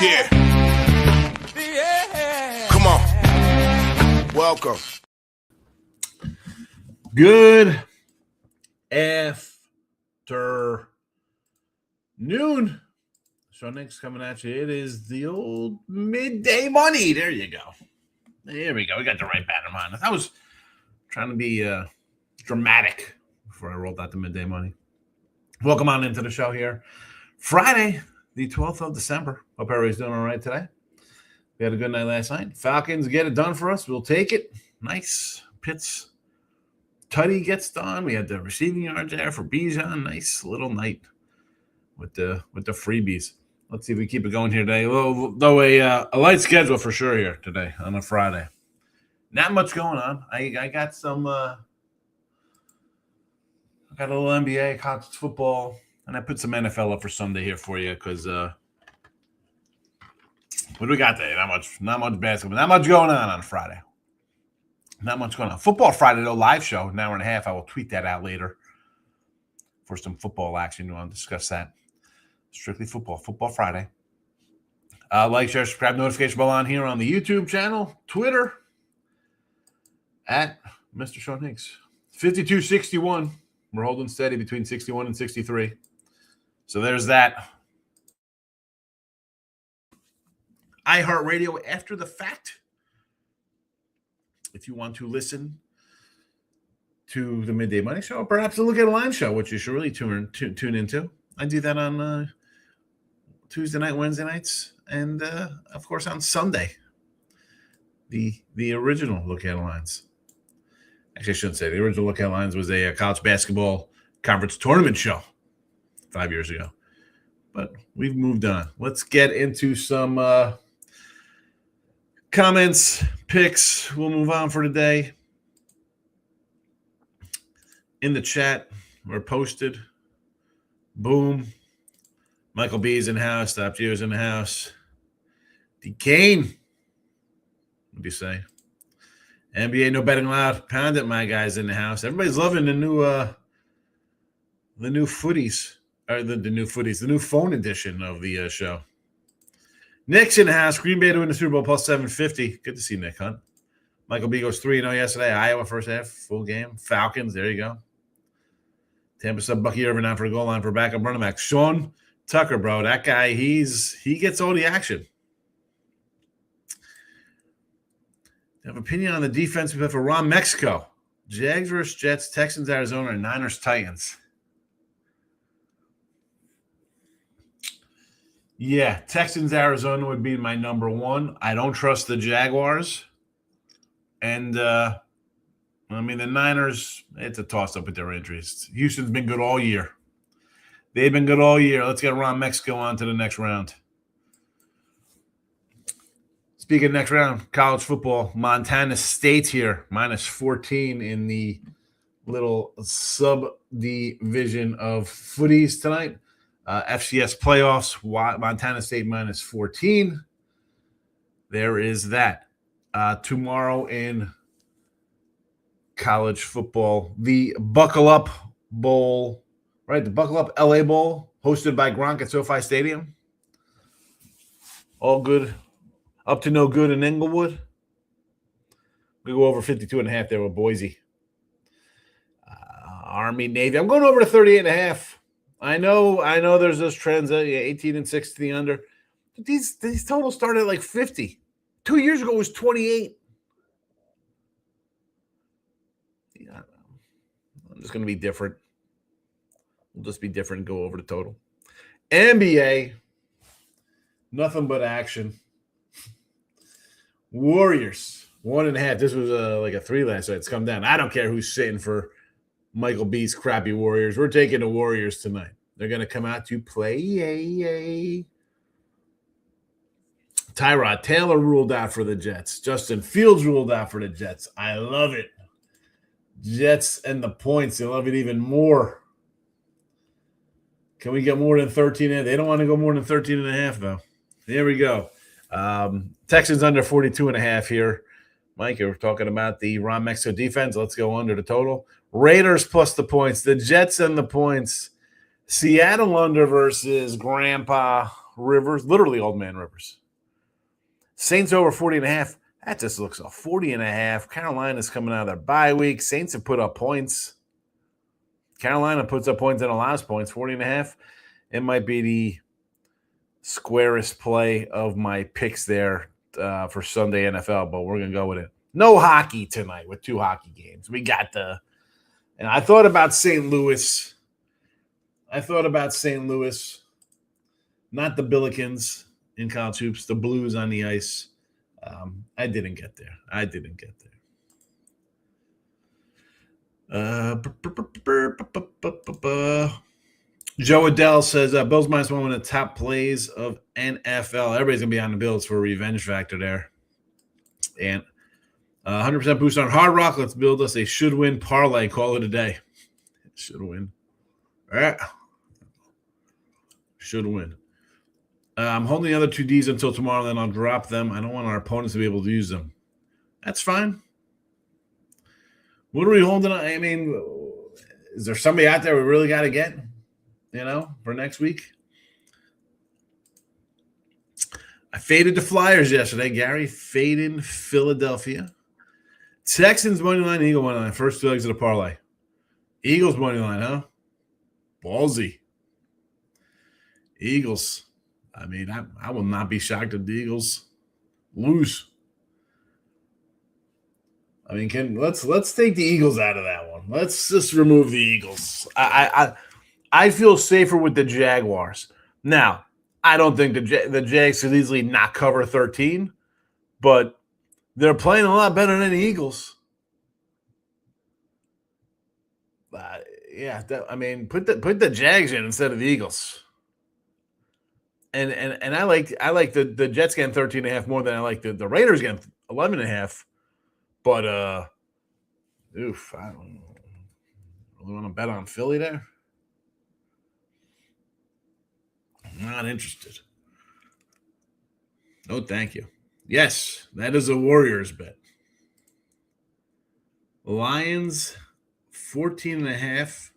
Yeah. Come on. Welcome. Good afternoon. Sean Higgs coming at you. It is the old midday money. There you go. There we go. We got the right banner on. I was trying to be dramatic before I rolled out the midday money. Welcome on into the show here. Friday, the 12th of December. Hope everybody's doing all right today. We had a good night last night. Falcons get it done for us. We'll take it. Nice. Pitts. Tutty gets done. We had the receiving yards there for Bijan. Nice little night with the freebies. Let's see if we keep it going here today. Though a light schedule for sure here today on a Friday. Not much going on. I got some I got a little NBA, college football, and I put some NFL up for Sunday here for you because what do we got today? Not much basketball. Not much going on Friday. Not much going on. Football Friday, though, live show, an hour and a half. I will tweet that out later for some football action. You want to discuss that. Strictly football. Football Friday. Like, share, subscribe, notification bell on here on the YouTube channel, Twitter, at Mr. Sean Higgs. 52-61. We're holding steady between 61 and 63. So there's that. iHeartRadio after the fact. If you want to listen to the Midday Money Show, or perhaps a Look at a Line show, which you should really tune into. I do that on Tuesday night, Wednesday nights, and of course on Sunday. The original Look at Lines. Actually, I shouldn't say the original Look at Lines was a college basketball conference tournament show 5 years ago. But we've moved on. Let's get into some comments, picks. We'll move on for today. In the chat, we're posted. Boom. Michael B's in the house. Stop Gio's in the house. DeCane. What do you say? NBA no betting allowed. Pound it, my guys in the house. Everybody's loving the new footies. Or the new footies. The new phone edition of the show. Nick's in the house. Green Bay to win the Super Bowl plus 750. Good to see Nick Hunt. Michael B goes 3-0 yesterday. Iowa first half, full game. Falcons, there you go. Tampa sub Bucky Irvin out for the goal line for backup running back. Sean Tucker, bro. That guy, he gets all the action. I have opinion on the defense we put for Ron Mexico. Jags versus Jets, Texans, Arizona, and Niners, Titans. Yeah, Texans, Arizona would be my number one. I don't trust the Jaguars. And, the Niners, it's a toss-up with their injuries. Houston's been good all year. They've been good all year. Let's get Ron Mexico on to the next round. Speaking of next round, college football, Montana State here, minus 14 in the little sub-division of footies tonight. FCS playoffs, Montana State minus 14. There is that. Tomorrow in college football, the Buckle Up Bowl, right? The Buckle Up LA Bowl, hosted by Gronk at SoFi Stadium. All good. Up to no good in Inglewood. We go over 52.5 there with Boise. Army, Navy. I'm going over to 38.5. I know there's those trends, 18 and 6 to the under. But these totals started at like 50. 2 years ago it was 28. Yeah, I'm just going to be different. We'll just be different and go over the total. NBA, nothing but action. Warriors, 1.5. This was like a 3 last night. It's come down. I don't care who's sitting for Michael B's crappy Warriors. We're taking the Warriors tonight. They're going to come out to play. Tyrod Taylor ruled out for the Jets. Justin Fields ruled out for the Jets. I love it. Jets and the points. They love it even more. Can we get more than 13? They don't want to go more than 13.5, though. There we go. Texans under 42.5 here. Mike, you're talking about the Ron Mexico defense. Let's go under the total. Raiders plus the points. The Jets and the points. Seattle under versus Grandpa Rivers, literally Old Man Rivers. Saints over 40.5. That just looks a 40.5. Carolina's coming out of their bye week. Saints have put up points. Carolina puts up points and allows points. 40.5. It might be the squarest play of my picks there for Sunday NFL, but we're going to go with it. No hockey tonight with 2 hockey games. We got and I thought about St. Louis. Not the Billikens in college hoops, the Blues on the ice. I didn't get there. Joe Adele says Bills -1 one of the top plays of NFL. Everybody's going to be on the Bills for a revenge factor there. And 100% boost on Hard Rock. Let's build us a should-win parlay. Call it a day. Should win. All right. Should win. I'm holding the other 2 Ds until tomorrow, then I'll drop them. I don't want our opponents to be able to use them. That's fine. What are we holding on? I mean, is there somebody out there we really got to get, for next week? I faded the Flyers yesterday, Gary. Fading Philadelphia. Texans money line, Eagle money line. First 2 legs of the parlay. Eagles money line, huh? Ballsy. Eagles. I mean, I will not be shocked if the Eagles lose. I mean, let's take the Eagles out of that one. Let's just remove the Eagles. I feel safer with the Jaguars. Now, I don't think the Jags could easily not cover 13, but they're playing a lot better than the Eagles. Put the Jags in instead of the Eagles. And I like the Jets getting 13.5 more than I like the Raiders getting 11.5. But I don't really want to bet on Philly there. I'm not interested. No, thank you. Yes, that is a Warriors bet. Lions 14.5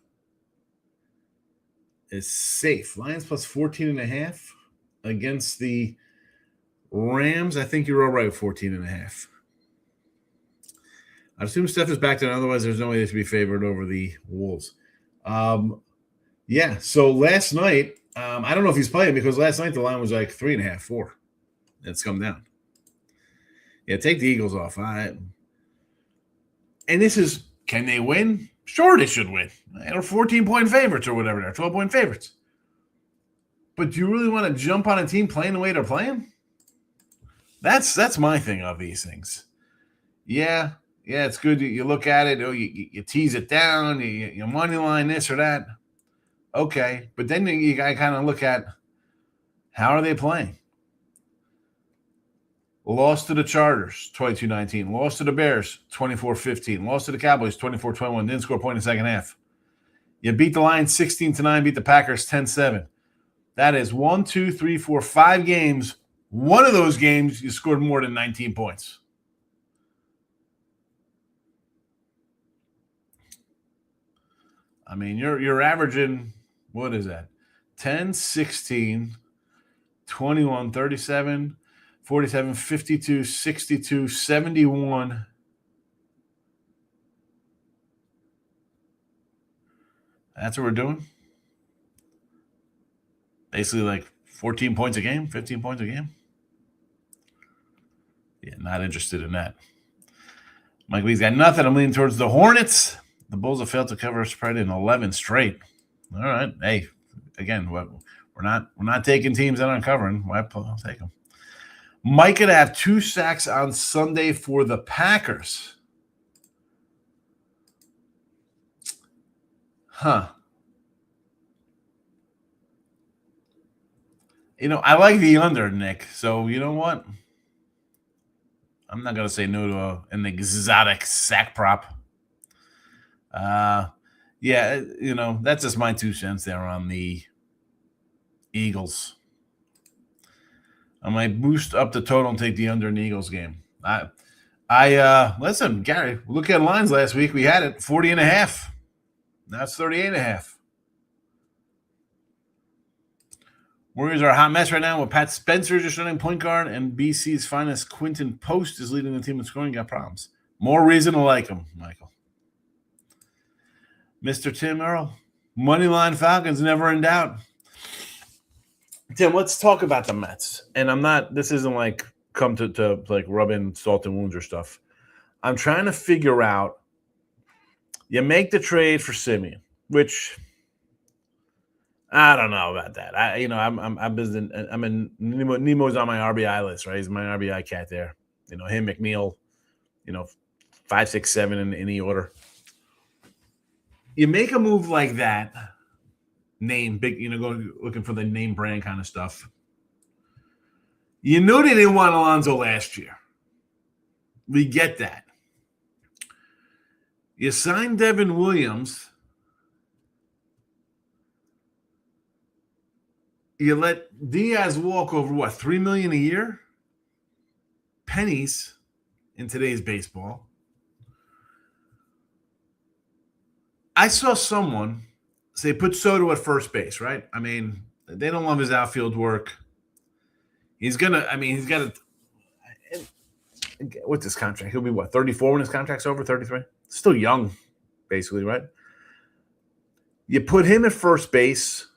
is safe. Lions plus 14.5 against the Rams. I think you're all right with 14.5. I assume Steph is back there. Otherwise, there's no way they should be favored over the Wolves. So last night, I don't know if he's playing because last night the line was like 3.5, 4. It's come down. Yeah, take the Eagles off. And this is, can they win? Sure, they should win. They're 14-point favorites or whatever. They're 12-point favorites. But do you really want to jump on a team playing the way they're playing? That's my thing of these things. Yeah, it's good. You look at it. You tease it down. You money line this or that. Okay, but then you got to kind of look at how are they playing. Lost to the Chargers, 22-19. Lost to the Bears, 24-15. Lost to the Cowboys, 24-21. Didn't score a point in the second half. You beat the Lions 16-9. Beat the Packers 10-7. That is 1, 2, 3, 4, 5 games. One of those games, you scored more than 19 points. I mean, you're averaging, what is that? 10, 16, 21, 37, 47, 52, 62, 71. That's what we're doing. Basically like 14 points a game, 15 points a game. Yeah, not interested in that. Mike Lee's got nothing. I'm leaning towards the Hornets. The Bulls have failed to cover a spread in 11 straight. All right. Hey, again, we're not taking teams that aren't covering. I'll take them. Mike could have 2 sacks on Sunday for the Packers. Huh. I like the under, Nick. So you know what? I'm not going to say no to an exotic sack prop. That's just my 2 cents there on the Eagles. I might boost up the total and take the under in the Eagles game. Listen, Gary, look at lines last week. We had it 40.5. Now it's 38.5. Warriors are a hot mess right now with Pat Spencer just running point guard, and BC's finest Quinton Post is leading the team in scoring. Got problems. More reason to like him, Michael. Mr. Tim Earl, Moneyline Falcons never in doubt. Tim, let's talk about the Mets. And I'm not. This isn't like come to like rub in salt and wounds or stuff. I'm trying to figure out. You make the trade for Simeon, which I don't know about that. I'm in Nemo's on my RBI list, right? He's my RBI cat there. Him, McNeil, 5, 6, 7 in any order. You make a move like that, name big, go looking for the name brand kind of stuff. They didn't want Alonso last year. We get that. You signed Devin Williams. You let Diaz walk over, what, $3 million a year? Pennies in today's baseball. I saw someone say put Soto at first base, right? I mean, they don't love his outfield work. He's got to – what's his contract? He'll be, what, 34 when his contract's over, 33? Still young, basically, right? You put him at first base.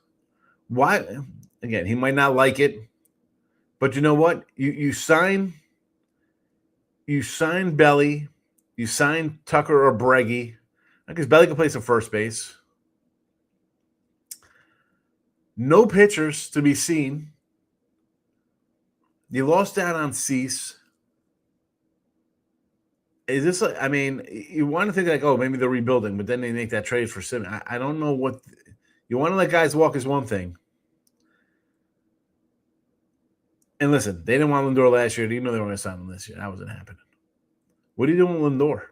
Why – again, he might not like it, but you know what? You sign Belly, you sign Tucker or Breggy, because Belly can play some first base. No pitchers to be seen. You lost out on Cease. Is this like? I mean, you want to think like, oh, maybe they're rebuilding, but then they make that trade for Simmons. I don't know what you want to let guys walk is one thing. And listen, they didn't want Lindor last year. They didn't know they were going to sign him this year. That wasn't happening. What are you doing with Lindor?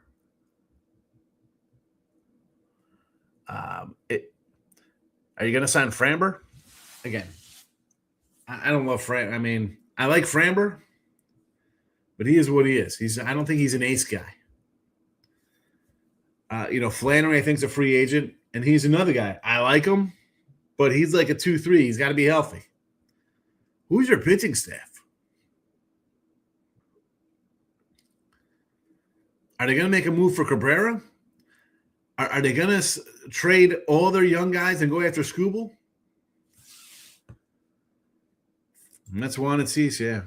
Are you going to sign Framber? Again, I don't love Framber. I mean, I like Framber, but he is what he is. I don't think he's an ace guy. Flannery, I think, is a free agent, and he's another guy. I like him, but he's like a 2-3. He's got to be healthy. Who's your pitching staff? Are they going to make a move for Cabrera? Are they going to trade all their young guys and go after Skubal? And that's one at Cease, yeah.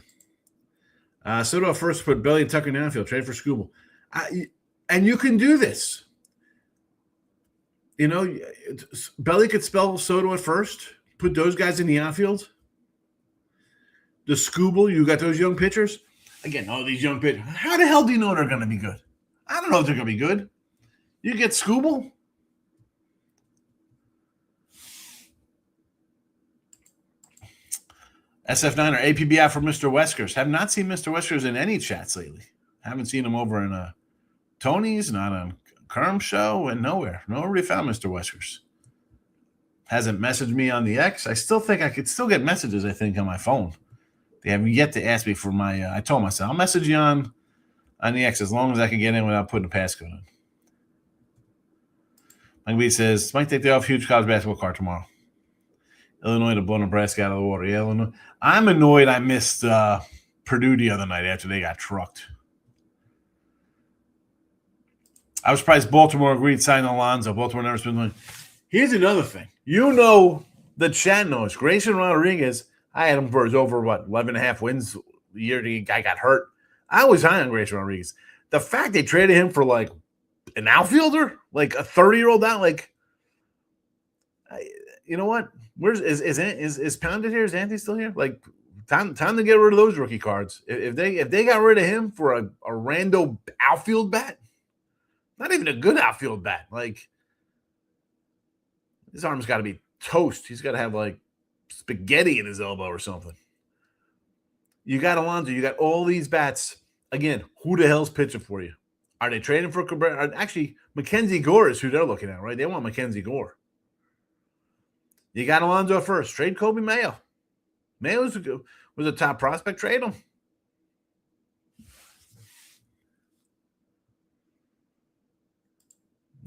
Soto first put Belly and Tucker in the outfield. Trade for Skubal. And you can do this. Belly could spell Soto at first. Put those guys in the outfield. The Skubal, you got those young pitchers. Again, all these young pitchers. How the hell do you know they're going to be good? I don't know if they're going to be good. You get Skubal. SF9 or APBI for Mr. Weskers. Have not seen Mr. Weskers in any chats lately. Haven't seen him over in Tony's, not on Kerm's show, and nowhere. Nobody found Mr. Weskers. Hasn't messaged me on the X. I still think I could still get messages, I think, on my phone. They have yet to ask me for my I told myself, I'll message you on the X as long as I can get in without putting a passcode in. Mike B says, might take the off huge college basketball card tomorrow. Illinois to blow Nebraska out of the water. Yeah, Illinois. I'm annoyed I missed Purdue the other night after they got trucked. I was surprised Baltimore agreed to sign Alonso. Baltimore never spent money. Here's another thing. The chat knows. Grayson Rodriguez, I had him for his over, 11.5 wins the year the guy got hurt. I was high on Grayson Rodriguez. The fact they traded him for, like, an outfielder, like a 30-year-old out, like, you know what? Is Pounded here? Is Anthony still here? Like, time to get rid of those rookie cards. If they got rid of him for a rando outfield bat, not even a good outfield bat, like, his arm's got to be toast. He's got to have, like, spaghetti in his elbow or something. You got Alonso. You got all these bats. Again, who the hell's pitching for you? Are they trading for Cabrera? Actually, Mackenzie Gore is who they're looking at, right? They want Mackenzie Gore. You got Alonso first. Trade Kobe Mayo. Mayo was a top prospect. Trade him.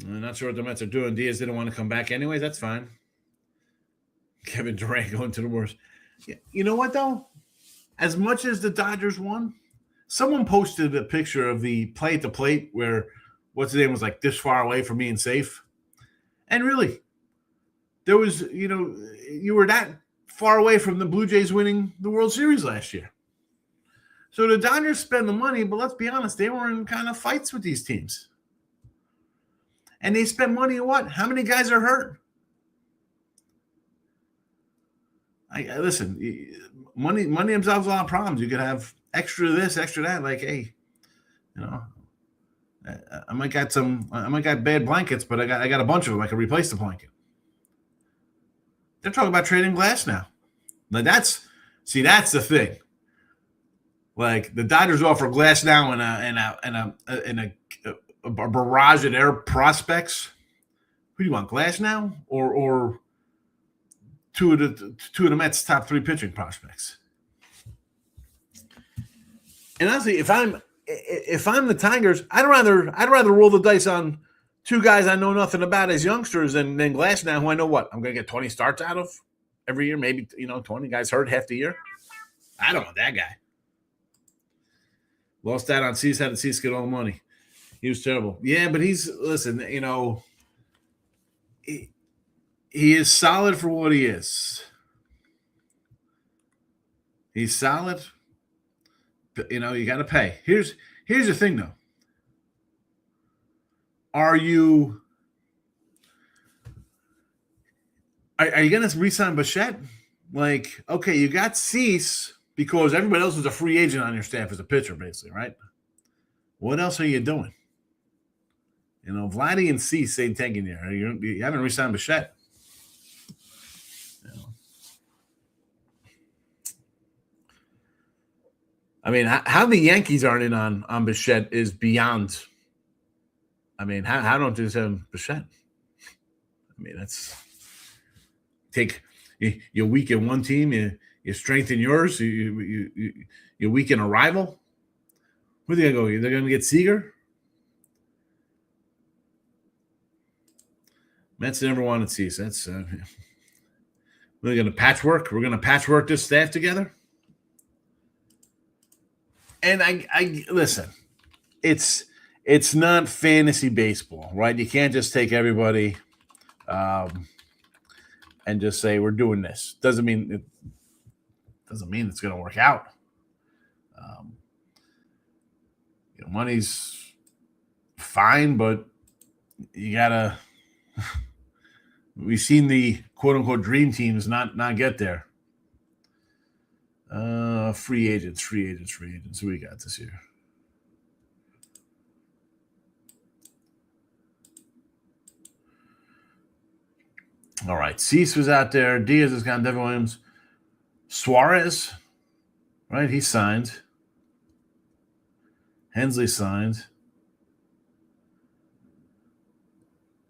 I'm not sure what the Mets are doing. Diaz didn't want to come back anyways. That's fine. Kevin Durant going to the worst. You know what, though? As much as the Dodgers won, someone posted a picture of the play at the plate where what's his name was like this far away from being safe. And really, there was, you were that far away from the Blue Jays winning the World Series last year. So the Dodgers spend the money, but let's be honest, they were in kind of fights with these teams. And they spent money on what? How many guys are hurt? Listen, money absolves a lot of problems. You could have extra this, extra that. Like, hey, I might got bad blankets, but I got a bunch of them. I can replace the blanket. They're talking about trading Glass now. Like that's the thing. Like the Dodgers offer Glass now and a barrage of their prospects. Who do you want, Glass now or two of the Mets' top 3 pitching prospects? And honestly, if I'm the Tigers, I'd rather roll the dice on 2 guys I know nothing about as youngsters than Glass now, who I know what I'm going to get 20 starts out of every year. Maybe 20 guys hurt half the year. I don't want that guy. Lost that on Cease, had to Cease get all the money. He was terrible. Yeah, but he is solid for what he is. He's solid. But, you got to pay. Here's the thing, though. Are you going to re-sign Bichette? Like, okay, you got Cease because everybody else is a free agent on your staff as a pitcher, basically, right? What else are you doing? Vladdy and Cease ain't taking you. You haven't re-signed Bichette. I mean, how the Yankees aren't in on Bichette is beyond. I mean, how don't you just have Bichette? I mean, that's you weaken one team, you strengthen yours, you weaken a rival. Where are they going to go? They're going to get Seager? Mets never wanted Cease. That's we're going to patchwork. We're going to patchwork this staff together. And I listen. It's not fantasy baseball, right? You can't just take everybody and just say we're doing this. Doesn't mean it's going to work out. Money's fine, but you gotta. We've seen the quote unquote dream teams not get there. Free agents. Who we got this year? All right, Cease was out there. Diaz has gone. Devin Williams, Suarez, right? He signed. Hensley signed.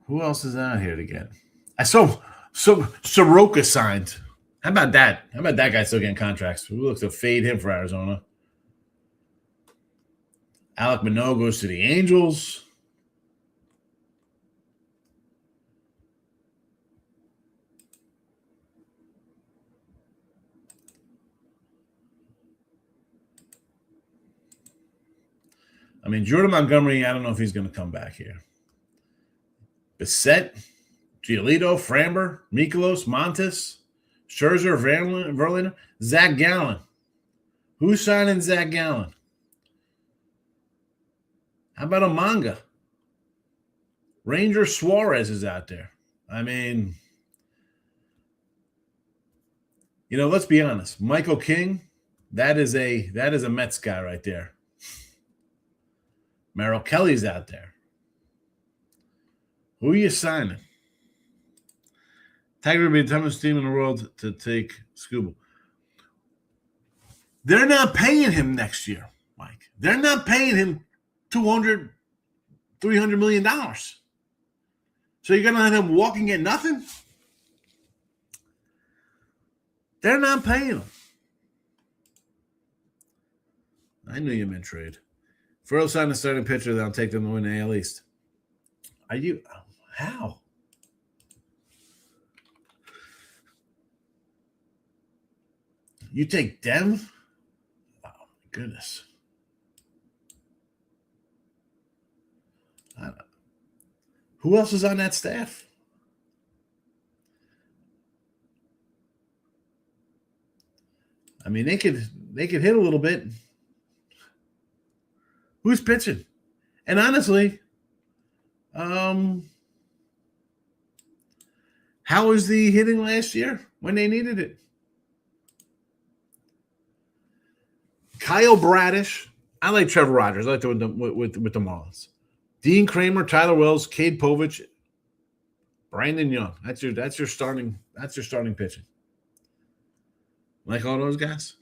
Who else is out here to get? I saw Soroka signed. How about that? How about that guy still getting contracts? We look to fade him for Arizona. Alek Manoah goes to the Angels. I mean, Jordan Montgomery, I don't know if he's going to come back here. Bissett, Giolito, Framber, Mikolas, Montes, Scherzer, Verlander, Zach Gallen. Who's signing Zach Gallen? How about a manga? Ranger Suarez is out there. I mean, let's be honest. Michael King, that is a Mets guy right there. Merrill Kelly's out there. Who are you signing? Tiger would be the toughest team in the world to take Scuba. They're not paying him next year, Mike. They're not paying him $200, $300 million. So you're going to let him walk and get nothing? They're not paying him. I knew you meant trade. Furrow signed a starting pitcher that'll take them to win the AL East. Are you? How? You take them? Oh, my goodness. Who else is on that staff? I mean, they could hit a little bit. Who's pitching? And honestly, how was the hitting last year when they needed it? Kyle Bradish. I like Trevor Rogers. I like the with the Marlins. Dean Kramer, Tyler Wells, Cade Povich, Brandon Young. That's your starting pitching. Like all those guys.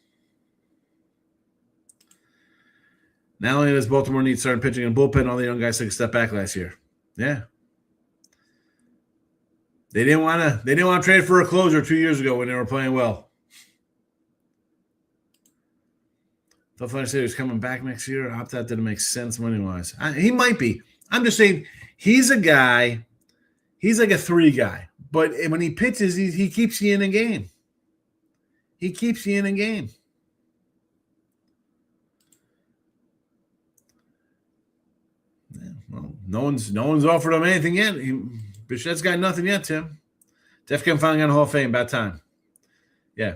Not only does Baltimore need starting pitching and bullpen, all the young guys took a step back last year. Yeah. They didn't want to trade for a closer 2 years ago when they were playing well. The Flyers say he's coming back next year. I thought that didn't make sense money-wise. He might be. I'm just saying he's a guy. He's like a 3 guy. But when he pitches, he keeps you in a game. He keeps you in a game. Yeah, well, no one's offered him anything yet. Bichette's got nothing yet, Tim. Def can finally got a Hall of Fame. About time. Yeah.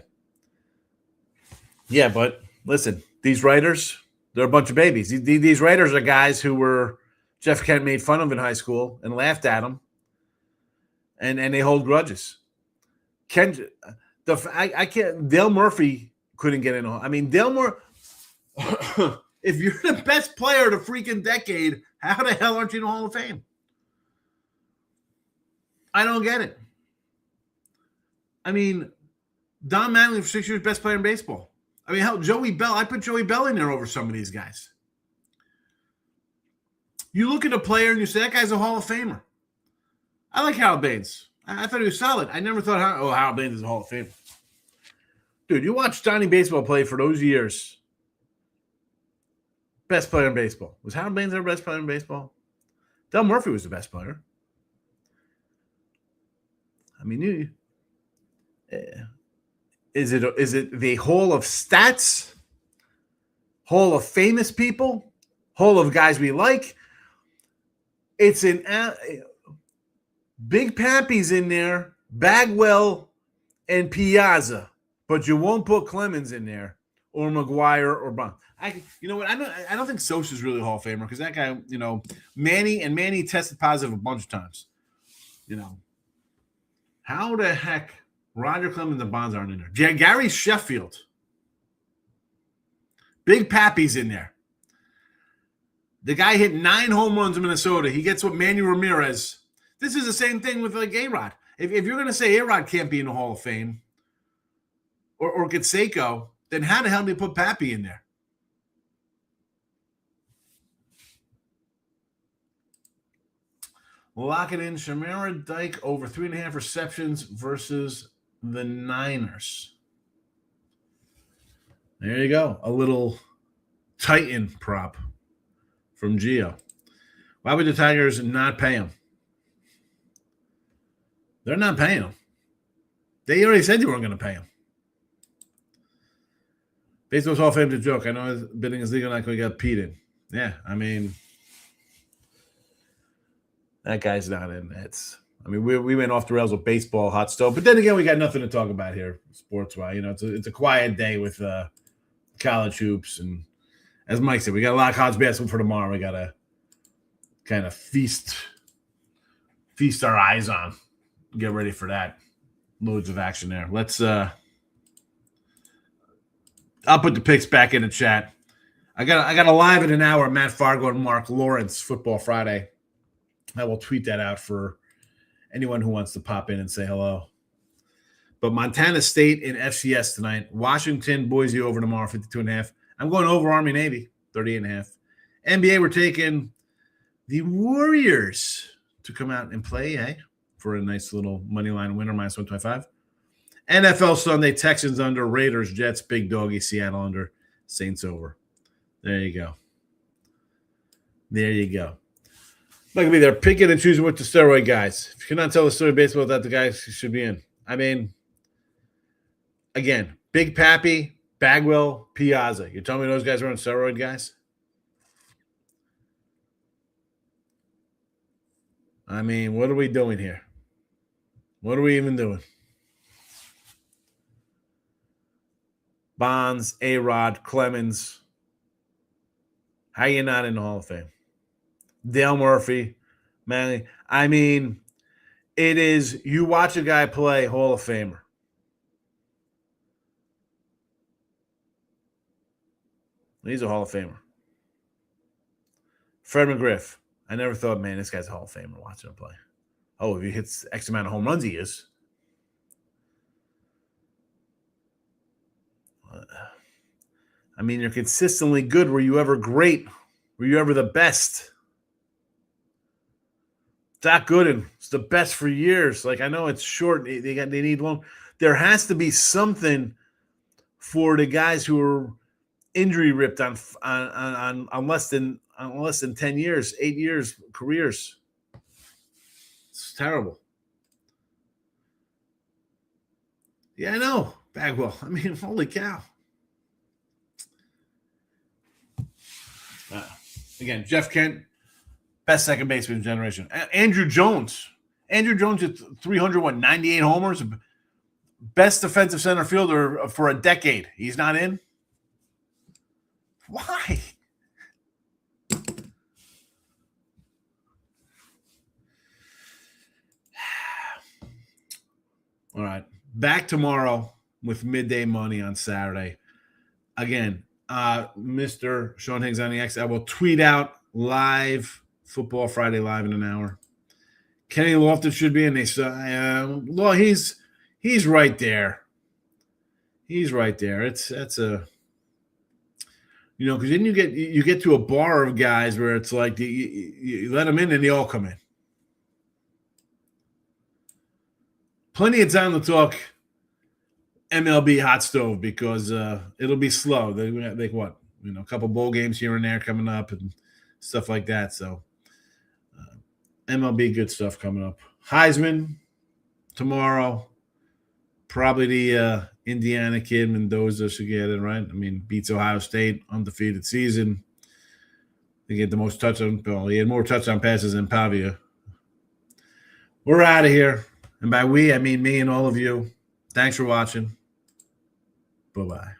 Yeah, but listen, these writers, they're a bunch of babies. These writers are guys who were Jeff Kent made fun of in high school and laughed at him, and they hold grudges. I can't. Dale Murphy couldn't get in. I mean, Dale Murphy. If you're the best player of the freaking decade, how the hell aren't you in the Hall of Fame? I don't get it. I mean, Don Mattingly for 6 years, best player in baseball. I mean, hell, Joey Bell. I put Joey Bell in there over some of these guys. You look at a player and you say, that guy's a Hall of Famer. I like Harold Baines. I thought he was solid. I never thought, Harold Baines is a Hall of Famer. Dude, you watch Johnny Baseball play for those years. Best player in baseball. Was Harold Baines ever best player in baseball? Del Murphy was the best player. I mean, is it the Hall of Stats? Hall of Famous people? Hall of guys we like? It's an Big Pappy's in there, Bagwell, and Piazza, but you won't put Clemens in there, or McGuire, or Bond. You know what? I don't think Sosa's really a Hall of Famer because that guy, Manny tested positive a bunch of times. How the heck Roger Clemens and Bonds aren't in there? Gary Sheffield, Big Pappy's in there. The guy hit 9 home runs in Minnesota. He gets what Manny Ramirez. This is the same thing with like A-Rod. If you're going to say A-Rod can't be in the Hall of Fame or Canseco, then how the hell do you put Pappy in there? Lock it in. Shamira Dyke over 3.5 receptions versus the Niners. There you go. A little Titan prop from Gio. Why would the Tigers not pay him? They're not paying him. They already said they weren't going to pay him. Baseball's Hall of Fame's a joke. I know bidding is legal, like we got Pete in. Yeah, I mean, that guy's not in. We went off the rails with baseball, hot stove. But then again, we got nothing to talk about here, sports-wise. It's a quiet day with college hoops. And as Mike said, we got a lot of college basketball for tomorrow. We got to kind of feast our eyes on. Get ready for that. Loads of action there. Let's I'll put the picks back in the chat. I got a live in an hour, Matt Fargo and Mark Lawrence, Football Friday. I will tweet that out for anyone who wants to pop in and say hello. But Montana State in FCS tonight. Washington, Boise over tomorrow, 52.5. I'm going over Army Navy, 38.5. NBA, we're taking the Warriors to come out and play, for a nice little money line winner, minus 125. NFL Sunday, Texans under, Raiders, Jets, Big Doggy, Seattle under, Saints over. There you go. Not gonna be there picking and choosing with the steroid guys. If you cannot tell the story of baseball without the guys you should be in. I mean, again, Big Pappy, Bagwell, Piazza. You telling me those guys are on steroid guys? I mean, what are we doing here? What are we even doing? Bonds, A-Rod, Clemens. How you not in the Hall of Fame? Dale Murphy, Manley. I mean, it is, you watch a guy play, Hall of Famer. He's a Hall of Famer. Fred McGriff. I never thought, man, this guy's a Hall of Famer watching him play. Oh, if he hits X amount of home runs, he is. I mean, you're consistently good. Were you ever great? Were you ever the best? Doc Gooden is the best for years. Like, I know it's short. They need long. There has to be something for the guys who are injury ripped on less than 10 years, 8 years careers. It's terrible. Yeah, I know. Bagwell. I mean, holy cow. Again, Jeff Kent, best second baseman generation. Andrew Jones. Andrew Jones at 98 homers. Best defensive center fielder for a decade. He's not in? Why? All right. Back tomorrow with midday money on Saturday. Again, Mr. Sean Higgs on the X. I will tweet out live Football Friday live in an hour. Kenny Lofton should be in. They well, he's right there. He's right there. That's a, you know, because then you get to a bar of guys where it's like you let them in and they all come in. Plenty of time to talk MLB hot stove because it'll be slow. They what, you know, a couple bowl games here and there coming up and stuff like that. So MLB good stuff coming up. Heisman tomorrow. Probably the Indiana kid Mendoza should get it, right? I mean, beats Ohio State, undefeated season. They get the most touchdown. Well, he had more touchdown passes than Pavia. We're out of here. And by we, I mean me and all of you. Thanks for watching. Bye-bye.